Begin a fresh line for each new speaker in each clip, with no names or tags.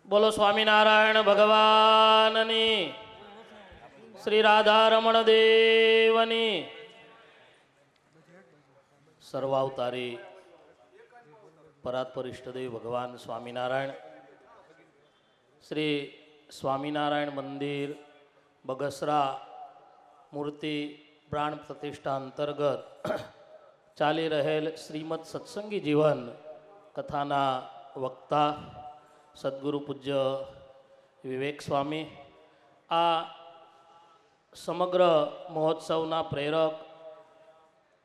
બોલો સ્વામિનારાયણ ભગવાનની, શ્રી રાધારમણ દેવની. સર્વાવતારી પરાત્પર ઇષ્ટદેવ ભગવાન સ્વામિનારાયણ, શ્રી સ્વામિનારાયણ મંદિર બગસરા મૂર્તિ પ્રાણ પ્રતિષ્ઠા અંતર્ગત ચાલી રહેલ શ્રીમદ સત્સંગી જીવન કથાના વક્તા સદગુરુ પૂજ્ય વિવેક સ્વામી, આ સમગ્ર મહોત્સવના પ્રેરક,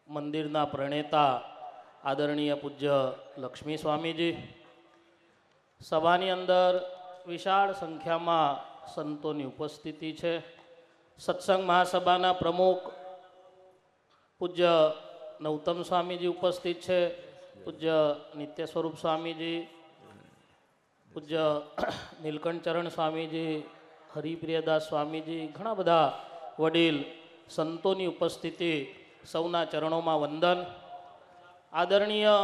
મંદિરના પ્રણેતા આદરણીય પૂજ્ય લક્ષ્મી સ્વામીજી, સભાની અંદર વિશાળ સંખ્યામાં સંતોની ઉપસ્થિતિ છે. સત્સંગ મહાસભાના પ્રમુખ પૂજ્ય નૌતમ સ્વામીજી ઉપસ્થિત છે, પૂજ્ય નિત્ય સ્વરૂપ સ્વામીજી, પૂજ્ય નીલકંઠ ચરણ સ્વામીજી, હરિપ્રિયદાસ સ્વામીજી, ઘણા બધા વડીલ સંતોની ઉપસ્થિતિ. સૌના ચરણોમાં વંદન. આદરણીય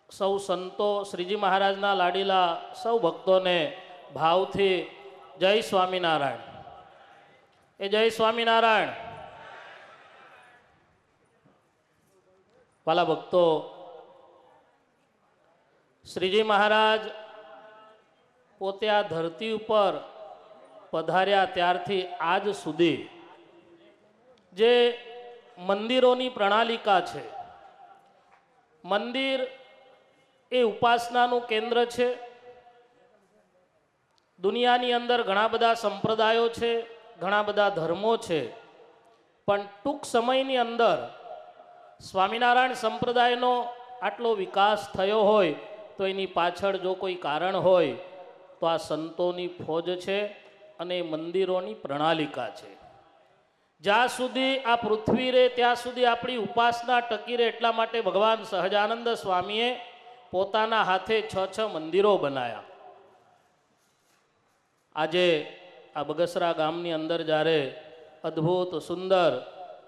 સૌ સંતો, શ્રીજી મહારાજના લાડીલા સૌ ભક્તોને ભાવથી જય સ્વામિનારાયણ. એ જય સ્વામિનારાયણ. વાલા ભક્તો, શ્રીજી મહારાજ પોતે આ ધરતી ઉપર પધાર્યા ત્યારથી આજ સુધી જે મંદિરોની પ્રણાલિકા છે, મંદિર એ ઉપાસનાનું કેન્દ્ર છે. દુનિયાની અંદર ઘણા બધા સંપ્રદાયો છે, ઘણા બધા ધર્મો છે, પણ ટૂંક સમયની અંદર સ્વામિનારાયણ સંપ્રદાયનો આટલો વિકાસ થયો હોય તો એની પાછળ જો કોઈ કારણ હોય તો આ સંતોની ફોજ છે અને મંદિરોની પ્રણાલિકા છે. જ્યાં સુધી આ પૃથ્વી રહે ત્યાં સુધી આપણી ઉપાસના ટકી રહે એટલા માટે ભગવાન સહજાનંદ સ્વામીએ પોતાના હાથે 6 મંદિરો બનાવ્યા. આજે આ બગસરા ગામની અંદર જ્યારે અદ્ભુત સુંદર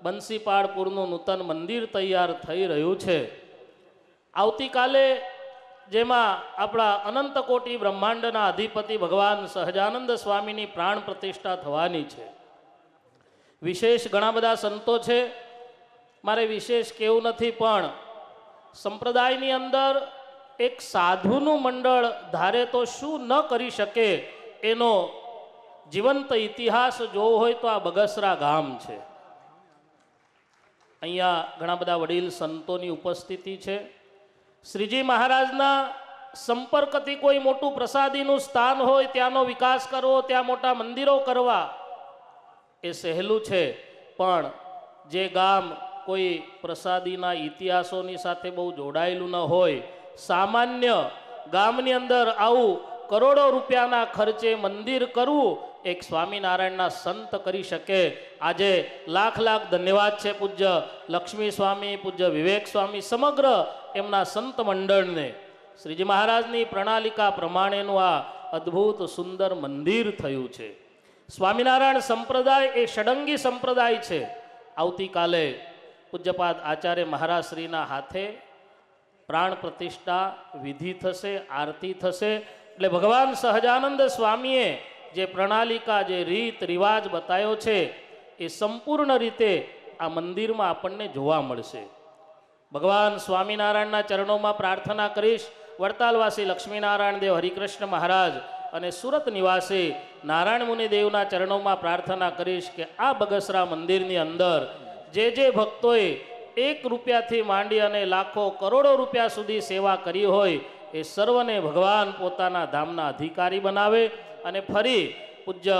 બંસીપાળપુરનું નૂતન મંદિર તૈયાર થઈ રહ્યું છે, આવતીકાલે જેમાં આપણા અનંત કોટી બ્રહ્માંડના અધિપતિ ભગવાન સહજાનંદ સ્વામીની પ્રાણ પ્રતિષ્ઠા થવાની છે. વિશેષ ઘણા બધા સંતો છે, મારે વિશેષ કેવું નથી, પણ સંપ્રદાયની અંદર એક સાધુનું મંડળ ધારે તો શું ન કરી શકે એનો જીવંત ઇતિહાસ જોવો હોય તો આ બગસરા ગામ છે. અહીંયા ઘણા બધા વડીલ સંતોની ઉપસ્થિતિ છે. શ્રીજી મહારાજના સંપર્કથી કોઈ મોટું પ્રસાદીનું સ્થાન હોય ત્યાંનો વિકાસ કરવો, ત્યાં મોટા મંદિરો કરવા એ સહેલું છે, પણ જે ગામ કોઈ પ્રસાદીના ઇતિહાસોની સાથે બહુ જોડાયેલું ન હોય, સામાન્ય ગામની અંદર આવું કરોડો રૂપિયાના ખર્ચે મંદિર કરવું એક સ્વામિનારાયણના સંત કરી શકે. આજે લાખ લાખ ધન્યવાદ છે પૂજ્ય લક્ષ્મી સ્વામી, પૂજ્ય વિવેક સ્વામી, સમગ્ર એમના સંત મંડળને. શ્રીજી મહારાજની પ્રણાલિકા પ્રમાણેનું આ અદ્ભુત સુંદર મંદિર થયું છે. સ્વામિનારાયણ સંપ્રદાય એ ષડંગી સંપ્રદાય છે. આવતીકાલે પૂજ્યપાદ આચાર્ય મહારાજશ્રીના હાથે પ્રાણ પ્રતિષ્ઠા વિધિ થશે, આરતી થશે. એટલે ભગવાન સહજાનંદ સ્વામીએ જે પ્રણાલિકા, જે રીત રિવાજ બતાવ્યો છે એ સંપૂર્ણ રીતે આ મંદિરમાં આપણને જોવા મળશે. ભગવાન સ્વામિનારાયણના ચરણોમાં પ્રાર્થના કરીશ. વડતાલવાસી લક્ષ્મીનારાયણ દેવ હરિકૃષ્ણ મહારાજ અને સુરત નિવાસી નારાયણ મુનિ દેવના ચરણોમાં પ્રાર્થના કરીશ કે આ બગસરા મંદિરની અંદર જે ભક્તોએ 1 રૂપિયાથી માંડી અને લાખો કરોડો રૂપિયા સુધી સેવા કરી હોય એ સર્વને ભગવાન પોતાના ધામના અધિકારી બનાવે અને ફરી પૂજ્ય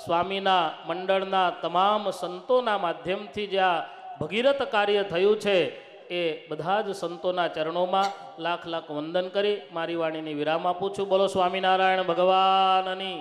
સ્વામીના મંડળના તમામ સંતોના માધ્યમથી જે આ ભગીરથ કાર્ય થયું છે એ બધા જ સંતોના ચરણોમાં લાખ લાખ વંદન કરી મારી વાણીની વિરામ આપું છું. બોલો સ્વામિનારાયણ ભગવાનની.